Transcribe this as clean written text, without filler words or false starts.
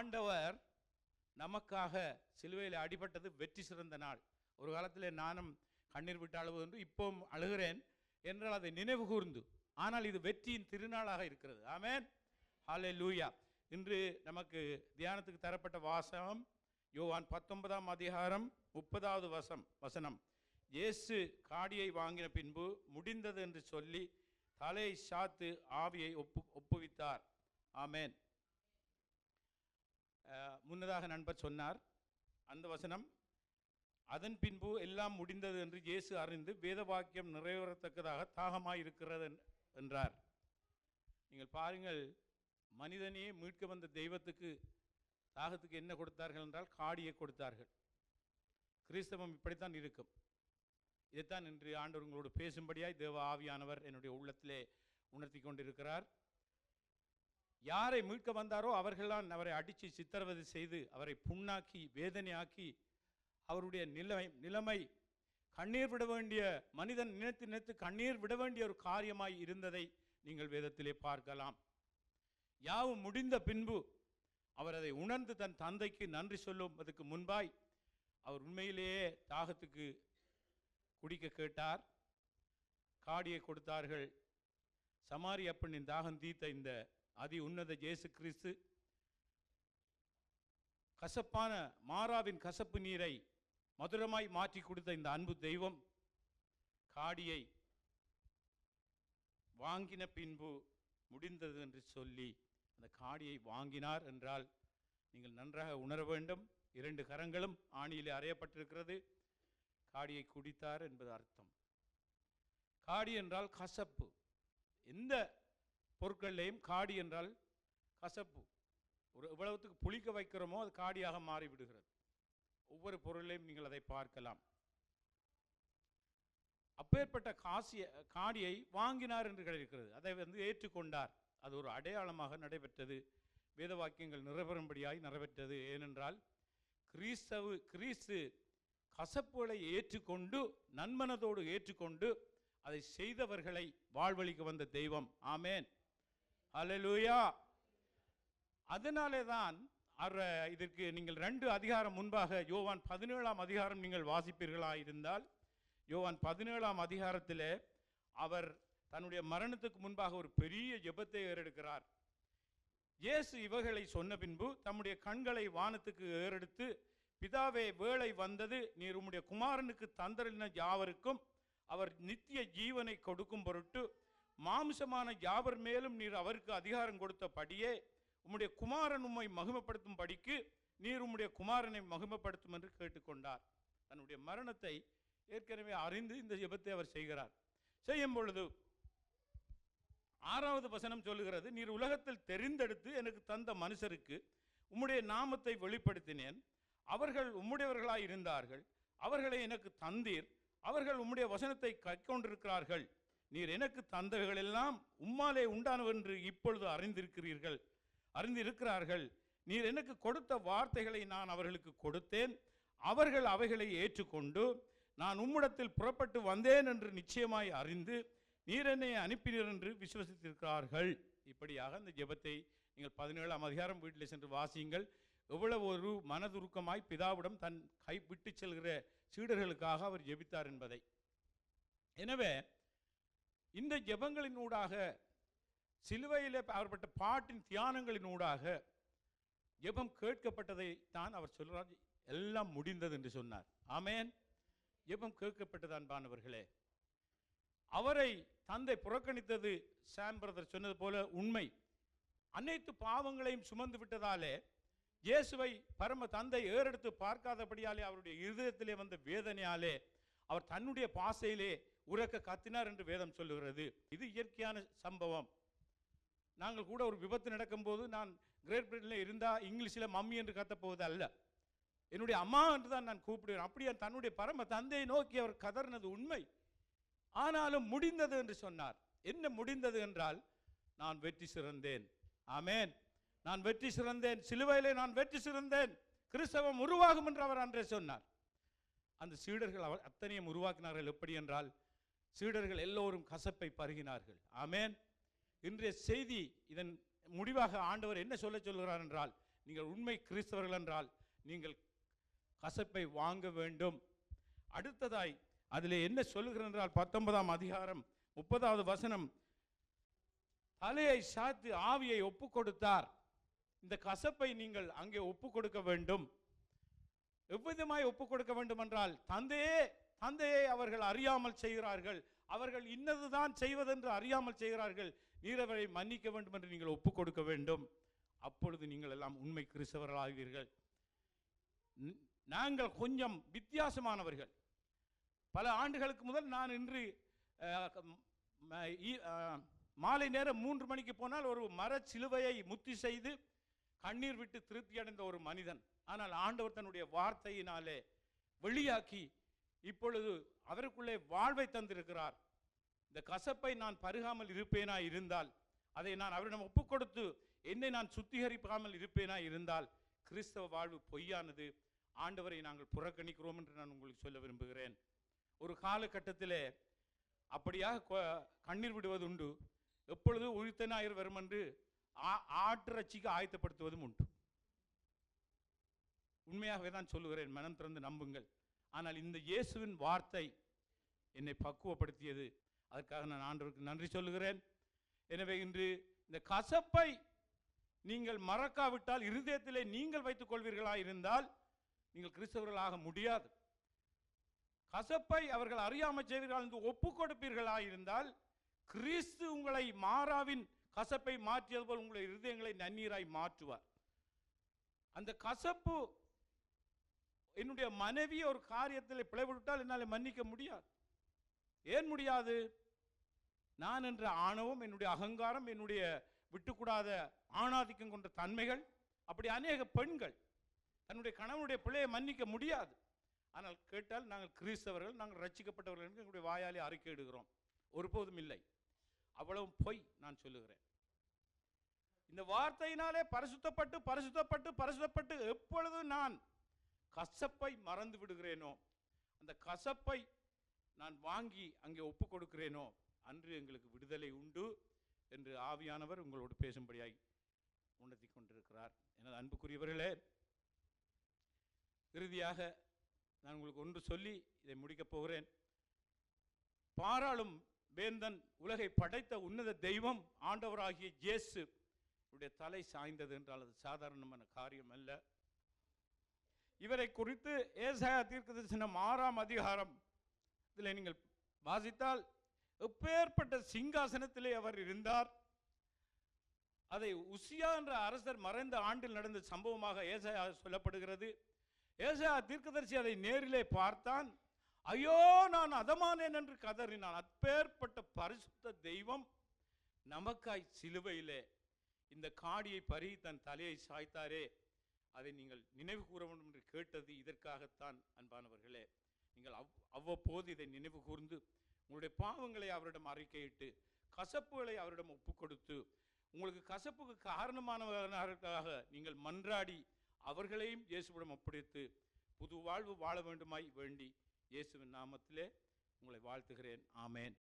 ஆண்டவர் நமக்காக சிலுவையில் அடிபட்டது வெற்றி சிறந்த நாள். ஒரு காலத்தில் நானும் கண்ணீர் விட்டு அழுவது என்று இப்பவும் அழுகிறேன் என்றால் அதை நினைவு கூர்ந்து, ஆனால் இது வெற்றியின் திருநாளாக இருக்கிறது. ஆமென், ஹல்லேலூயா. இன்று நமக்கு தியானத்துக்கு தரப்பட்ட வாசகம் யோவான் 19ஆம் அதிகாரம் 30வது வசனம். இயேசு காடியை வாங்கின பின்பு முடிந்தது என்று சொல்லி தலையை சாத்து ஆவியை ஒப்புவித்தார். ஆமென். முன்னதாக நண்பர் சொன்னார் அந்த வசனம், அதன் பின்பு எல்லாம் முடிந்தது என்று இயேசு அறிந்து வேத வாக்கியம் நிறைவேறத்தக்கதாக தாகமாய் இருக்கிறது என்றார். நீங்கள் பாருங்கள், மனிதனையே மீட்க வந்த தெய்வத்துக்கு தாகத்துக்கு என்ன கொடுத்தார்கள் என்றால் காடியை கொடுத்தார்கள். கிறிஸ்தவம் இப்படித்தான் இருக்கும். இதைத்தான் இன்று ஆண்டவர் உங்களோடு பேசும்படியாய் தேவ ஆவியானவர் என்னுடைய உள்ளத்திலே உணர்த்தி கொண்டிருக்கிறார். யாரை மீட்க வந்தாரோ அவர்களால் அவரை அடித்து சித்திரவதை செய்து அவரை புண்ணாக்கி வேதனையாக்கி அவருடைய நிலைமை கண்ணீர் விட வேண்டிய, மனிதன் நினைத்து கண்ணீர் விட வேண்டிய ஒரு காரியமாய் இருந்ததை நீங்கள் வேதத்திலே பார்க்கலாம். யாவும் முடிந்த பின்பு அவர் அதை உணர்ந்து தன் தந்தைக்கு நன்றி சொல்லுவதற்கு முன்பாய் அவர் உண்மையிலேயே தாகத்துக்கு குடிக்க கேட்டார். காடியை கொடுத்தார்கள். சமாரிய பெண்ணின் தாகம் தீர்த்த இந்த அதி உன்னத இயேசு கிறிஸ்து கசப்பான மாறாவின் கசப்பு நீரை மதுரமாய் மாற்றி கொடுத்த இந்த அன்பு தெய்வம் காடியை வாங்கின பின்பு முடிந்தது என்று சொல்லி அந்த காடியை வாங்கினார் என்றால் நீங்கள் நன்றாக உணர வேண்டும். 2 கரங்களும் ஆணியிலே அறையப்பட்டிருக்கிறது. காடியை குடித்தார் என்பது அர்த்தம். காடி என்றால் கசப்பு. எந்த பொருட்களையும் காடி என்றால் கசப்பு. ஒரு எவ்வளவுக்கு புளிக்க வைக்கிறோமோ அது காடியாக மாறிவிடுகிறது. ஒவ்வொரு பொருளையும் நீங்கள் அதை பார்க்கலாம். அப்பேற்பட்ட காடியை வாங்கினார் என்று இருக்கிறது. அதை ஏற்றுக்கொண்டார். அது ஒரு அடையாளமாக நடைபெற்றது. வேத வாக்கியங்கள் நிறைவேறும்படியாய் நிறைவேற்றது. ஏனென்றால் கிறிஸ்து கசப்புகளை ஏற்றுக்கொண்டு நன்மனதோடு ஏற்றுக்கொண்டு அதை செய்தவர்களை வாழ்வழிக்க வந்த தெய்வம். ஆமென், ஹல்லேலூயா. அதனாலே தான் இதற்கு நீங்கள் 2 அதிகாரம் முன்பாக யோவான் 17ஆம் அதிகாரம் நீங்கள் வாசிப்பீர்களாயிருந்தால், யோவான் 17ஆம் அதிகாரத்திலே அவர் தன்னுடைய மரணத்துக்கு முன்பாக ஒரு பெரிய ஜெபத்தை ஏறெடுக்கிறார். இயேசு இவைகளை சொன்ன பின்பு தம்முடைய கண்களை வானத்துக்கு ஏறெடுத்து, பிதாவே, வேளை வந்தது, நீர் உம்முடைய குமாரனுக்கு தந்தரின யாவருக்கும் அவர் நித்திய ஜீவனை கொடுக்கும் பொருட்டு மாம்சமான யாவர் மேலும் நீர் அவருக்கு அதிகாரம் கொடுத்தபடியே உம்முடைய குமாரன் உம்மை மகிமைப்படுத்தும் படிக்கு நீர் உம்முடைய குமாரனை மகிமைப்படுத்தும் என்று கேட்டுக்கொண்டார். தன்னுடைய மரணத்தை ஏற்கனவே அறிந்து இந்த ஜெபத்தை அவர் செய்கிறார். செய்யும் பொழுது 6வது வசனம் சொல்லுகிறது, நீர் உலகத்தில் தெரிந்தெடுத்து எனக்கு தந்த மனுஷருக்கு உம்முடைய நாமத்தை வெளிப்படுத்தினேன். அவர்கள் உம்முடையவர்களாய் இருந்தார்கள். அவர்களை எனக்கு தந்தீர். அவர்கள் உம்முடைய வசனத்தை கைக்கொண்டிருக்கிறார்கள். நீர் எனக்கு தந்தவைகள் எல்லாம் உம்மாலே உண்டானவென்று இப்பொழுது அறிந்திருக்கிறார்கள். நீர் எனக்கு கொடுத்த வார்த்தைகளை நான் அவர்களுக்கு கொடுத்தேன். அவர்கள் அவைகளை ஏற்றுக்கொண்டு நான் உம்மிடத்தில் புறப்பட்டு வந்தேன் என்று நிச்சயமாய் அறிந்து நீர் என்னை அனுப்பினீர் என்று விசுவசித்திருக்கிறார்கள். இப்படியாக இந்த ஜெபத்தை நீங்கள் 17ஆம் அதிகாரம் வீட்டில் சென்று வாசியுங்கள். எவ்வளவு ஒரு மனதுருக்கமாய் பிதாவிடம் தன் கை விட்டு செல்கிற சீடர்களுக்காக அவர் ஜெபித்தார் என்பதை. எனவே இந்த ஜெபங்களினூடாக, சிலுவையில் அவர்பட்ட பாட்டின் தியானங்களினூடாக ஜெபம் கேட்கப்பட்டதை தான் அவர் சொல்றார். எல்லாம் முடிந்தது என்று சொன்னார். ஆமென். ஜெபம் கேட்கப்பட்டது. அன்பானவர்களே, அவரை தந்தை புறக்கணித்தது சாம் பிரதர் சொன்னது போல உண்மை. அனைத்து பாவங்களையும் சுமந்து விட்டதாலே இயேசுவை பரம தந்தை ஏறெடுத்து பார்க்காதபடியாலே அவருடைய இருதயத்திலே வந்த வேதனையாலே அவர் தன்னுடைய பாசையிலே உரக்க கத்தினார் என்று வேதம் சொல்லுகிறது. இது இயற்கையான சம்பவம். நாங்கள் கூட ஒரு விபத்து நடக்கும்போது நான் கிரேட் பிரிட்டனில் இருந்தால் இங்கிலீஷில் மம்மி என்று கத்தப்போவது அல்ல, என்னுடைய அம்மா என்று தான் நான் கூப்பிடுவேன். அப்படியே தன்னுடைய பரம தந்தையை நோக்கி அவர் கதறினது உண்மை. ஆனாலும் முடிந்தது என்று சொன்னார். என்ன முடிந்தது என்றால், நான் வெற்றி சிறந்தேன். ஆமென். நான் வெற்றி சிறந்தேன். சிலுவையிலே நான் வெற்றி சிறந்தேன். கிறிஸ்தவம் உருவாகும் என்று அவர் அன்றே சொன்னார். அந்த சீடர்கள் அவர் அத்தனையும் உருவாக்கினார்கள். எப்படி என்றால், சீடர்கள் எல்லோரும் கசப்பை பருகினார்கள். ஆமென். இன்றைய செய்தி இதன் முடிவாக ஆண்டவர் என்ன சொல்லுகிறார் என்றால், நீங்கள் உண்மை கிறிஸ்தவர்கள் என்றால் நீங்கள் கசப்பை வாங்க வேண்டும். அடுத்ததாய் அதில் என்ன சொல்லுகிறது என்றால் 19ஆம் அதிகாரம் 30வது வசனம், தலையை சாத்து ஆவியை ஒப்பு கொடுத்தார். இந்த கசப்பை நீங்கள் அங்கே ஒப்பு கொடுக்க வேண்டும். எவ்விதமாய் ஒப்பு கொடுக்க வேண்டும் என்றால், தந்தையே அவர்கள் அறியாமல் செய்கிறார்கள், அவர்கள் இன்னதுதான் செய்வதென்று அறியாமல் செய்கிறார்கள், நீர் அவரை மன்னிக்க வேண்டும் என்று நீங்கள் ஒப்பு கொடுக்க வேண்டும். அப்பொழுது நீங்கள் எல்லாம் உண்மை கிறிஸ்தவர்களாவீர்கள். நாங்கள் கொஞ்சம் வித்தியாசமானவர்கள். பல ஆண்டுகளுக்கு முதல் நான் இன்று மாலை நேரம் 3 மணிக்கு போனால் ஒரு மரச்சிலுவையை முத்தி செய்து கண்ணீர் விட்டு திருப்தி அடைந்த ஒரு மனிதன். ஆனால் ஆண்டவர் தன்னுடைய வார்த்தையினாலே வெளியாக்கி இப்பொழுது அவருக்குள்ளே வாழ்வை தந்திருக்கிறார். இந்த கசப்பை நான் பருகாமல் இருப்பேனா இருந்தால், அதை நான் அவரிடம் ஒப்பு கொடுத்து என்னை நான் சுத்திகரிக்காமல் இருப்பேனா இருந்தால், கிறிஸ்தவ வாழ்வு பொய்யானது. ஆண்டவரை நாங்கள் புறக்கணிக்கிறோம் என்று நான் உங்களுக்கு சொல்ல விரும்புகிறேன். ஒரு காலகட்டத்திலே அப்படியாக கண்ணீர் விடுவது உண்டு. எப்பொழுது உயிர்த்த ஞாயிறு வரும் என்று ஆட்டிறச்சிக்கு ஆயத்தப்படுத்துவதும் உண்டு. உண்மையாகவே தான் சொல்லுகிறேன், மனம் திறந்து நம்புங்கள். ஆனால் இந்த இயேசுவின் வார்த்தை என்னை பக்குவப்படுத்தியது. அதற்காக நான் ஆண்டவருக்கு நன்றி சொல்லுகிறேன். எனவே இன்று இந்த கசப்பை நீங்கள் மறக்காவிட்டால், இருதயத்திலே நீங்கள் வைத்துக் கொள்வீர்களா இருந்தால் நீங்கள் கிறிஸ்தவர்களாக முடியாது. கசப்பை அவர்கள் அறியாமல் செய்வீர்கள் என்று ஒப்பு கொடுப்பீர்களா இருந்தால், கிறிஸ்து உங்களை மாறாவின் கசப்பை மாற்றியது போல் உங்களுடைய இருதயங்களை நன்னீராய் மாற்றுவார். அந்த கசப்பு, என்னுடைய மனைவி ஒரு காரியத்தில் பிழைவிட்டால் என்னால் மன்னிக்க முடியாது. ஏன் முடியாது? நான் என்ற ஆணவம், என்னுடைய அகங்காரம், என்னுடைய விட்டுக்கூடாத ஆணாதிக்கம் கொண்ட தன்மைகள், அப்படி அநேக பெண்கள் தன்னுடைய கணவனுடைய பிள்ளையை மன்னிக்க முடியாது. ஆனால் கேட்டால் நாங்கள் கிறிஸ்தவர்கள், நாங்கள் ரட்சிக்கப்பட்டவர்கள் என்று எங்களுடைய வாயாலே அறிக்கையிடுகிறோம். ஒருபோதும் இல்லை. அவ்வளவு பொய் நான் சொல்லுகிறேன். இந்த வார்த்தையினாலே பரிசுத்தப்பட்டு பரிசுத்தப்பட்டு பரிசுத்தப்பட்டு எப்பொழுது நான் கசப்பை மறந்து விடுகிறேனோ, அந்த கசப்பை நான் வாங்கி அங்கே ஒப்பு கொடுக்கிறேனோ, அன்று எங்களுக்கு விடுதலை உண்டு என்று ஆவியானவர் உங்களோடு பேசும்படியாய் உணர்த்தி கொண்டிருக்கிறார். எனது அன்புக்குரியவர்களே, இறுதியாக நான் உங்களுக்கு ஒன்று சொல்லி இதை முடிக்கப் போகிறேன். பாராளும் வேந்தன், உலகை படைத்த உன்னத தெய்வம் ஆண்டவராகிய இயேசு உடைய தலை சாய்ந்தது என்றால் அது சாதாரணமான காரியம் அல்ல. இவரை குறித்து ஏசாயா தீர்க்கதரிசனம் 6ஆம் அதிகாரம் இதில் நீங்கள் வாசித்தால், எப்பேற்பட்ட சிங்காசனத்திலே அவர் இருந்தார். அதை உசியா என்ற அரசர் மறைந்த ஆண்டில் நடந்த சம்பவமாக ஏசாயா சொல்லப்படுகிறது. ஏசாயா தீர்க்கதரிசி அதை நேரிலே பார்த்தான். ஐயோ, நான் அதமானேன் என்று கதறினான். அப்பேற்பட்ட பரிசுத்த தெய்வம் நமக்காய் சிலுவையிலே இந்த காடியை பருகி தன் தலையை சாய்த்தாரே, அதை நீங்கள் நினைவு கூற வேண்டும் என்று கேட்டது இதற்காகத்தான். அன்பானவர்களே, நீங்கள் அவ்வப்போது இதை நினைவு கூர்ந்து உங்களுடைய பாவங்களை அவரிடம் அறிக்கையிட்டு, கசப்புகளை அவரிடம் ஒப்பு கொடுத்து, உங்களுக்கு கசப்புக்கு காரணமானவர்களாக நீங்கள் மன்றாடி அவர்களையும் இயேசுவிடம் ஒப்படைத்து புது வாழ்வு வாழ வேண்டுமாய் வேண்டி இயேசுவின் நாமத்திலே உங்களை வாழ்த்துகிறேன். ஆமேன்.